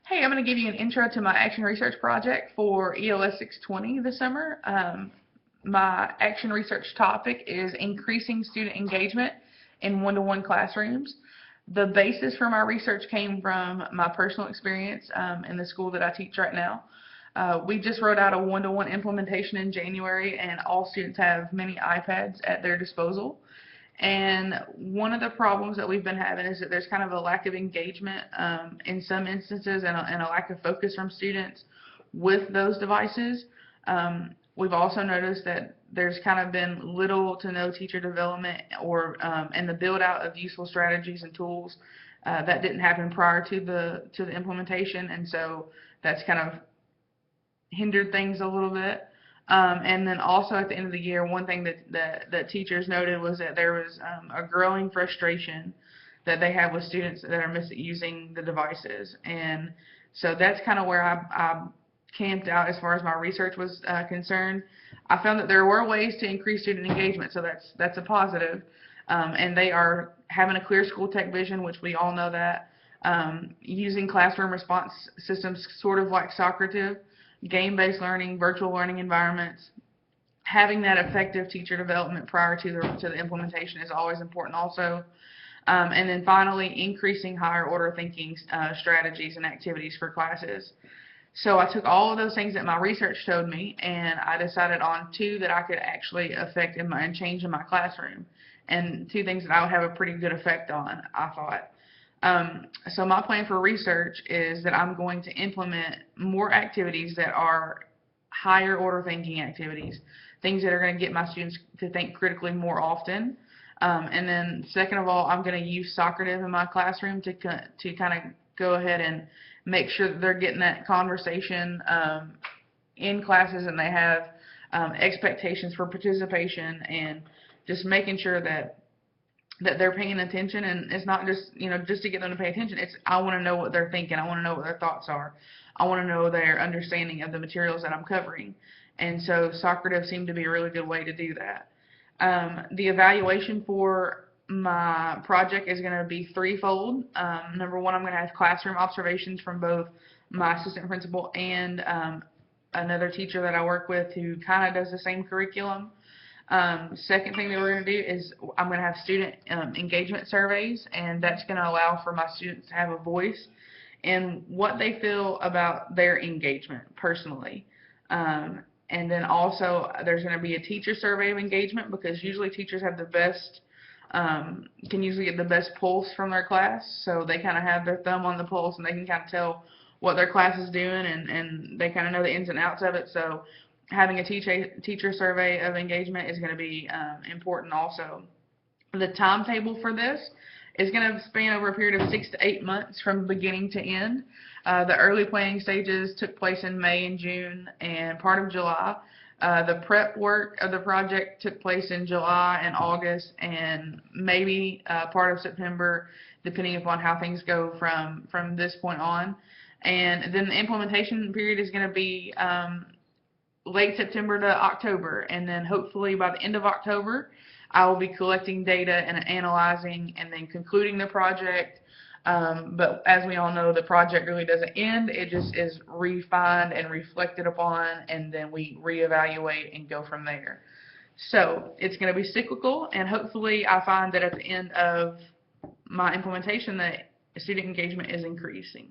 Hey, I'm going to give you an intro to my action research project for ELS 620 this summer. My action research topic is increasing student engagement in one-to-one classrooms. The basis for my research came from my personal experience in the school that I teach right now. We just wrote out a one-to-one implementation in January, and all students have many iPads at their disposal. And one of the problems that we've been having is that there's kind of a lack of engagement in some instances, and a lack of focus from students with those devices. We've also noticed that there's kind of been little to no teacher development or and the build out of useful strategies and tools that didn't happen prior to the implementation, and so that's kind of hindered things a little bit. And then also at the end of the year, one thing that teachers noted was that there was a growing frustration that they have with students that are misusing the devices. And so that's kind of where I camped out as far as my research was concerned. I found that there were ways to increase student engagement, so that's a positive. And they are having a clear school tech vision, which we all know that. Using classroom response systems sort of like Socrative, game-based learning, virtual learning environments, having that effective teacher development prior to the implementation is always important also. And then finally, increasing higher order thinking strategies and activities for classes. So I took all of those things that my research showed me, and I decided on two that I could actually affect and change in my classroom, and two things that I would have a pretty good effect on, I thought. So my plan for research is that I'm going to implement more activities that are higher order thinking activities, things that are going to get my students to think critically more often. And then second of all, I'm going to use Socrative in my classroom to kind of go ahead and make sure that they're getting that conversation in classes, and they have expectations for participation, and just making sure that they're paying attention. And it's not just just to get them to pay attention. It's I want to know what they're thinking. I want to know what their thoughts are. I want to know their understanding of the materials that I'm covering. And so Socrative seemed to be a really good way to do that. The evaluation for my project is going to be threefold. Number one, I'm going to have classroom observations from both my assistant principal and another teacher that I work with who kind of does the same curriculum. Second thing that we're going to do is I'm going to have student engagement surveys, and that's going to allow for my students to have a voice in what they feel about their engagement personally. And then also there's going to be a teacher survey of engagement, because usually teachers have the best, can usually get the best pulse from their class, so they kind of have their thumb on the pulse, and they can kind of tell what their class is doing, and they kind of know the ins and outs of it. So having a teacher survey of engagement is going to be important also. The timetable for this is going to span over a period of 6 to 8 months from beginning to end. The early planning stages took place in May and June and part of July. The prep work of the project took place in July and August, and maybe part of September, depending upon how things go from this point on. And then the implementation period is going to be late September to October, and then hopefully by the end of October I will be collecting data and analyzing and then concluding the project. But as we all know, the project really doesn't end. It just is refined and reflected upon, and then we reevaluate and go from there. So it's going to be cyclical, and hopefully I find that at the end of my implementation that student engagement is increasing.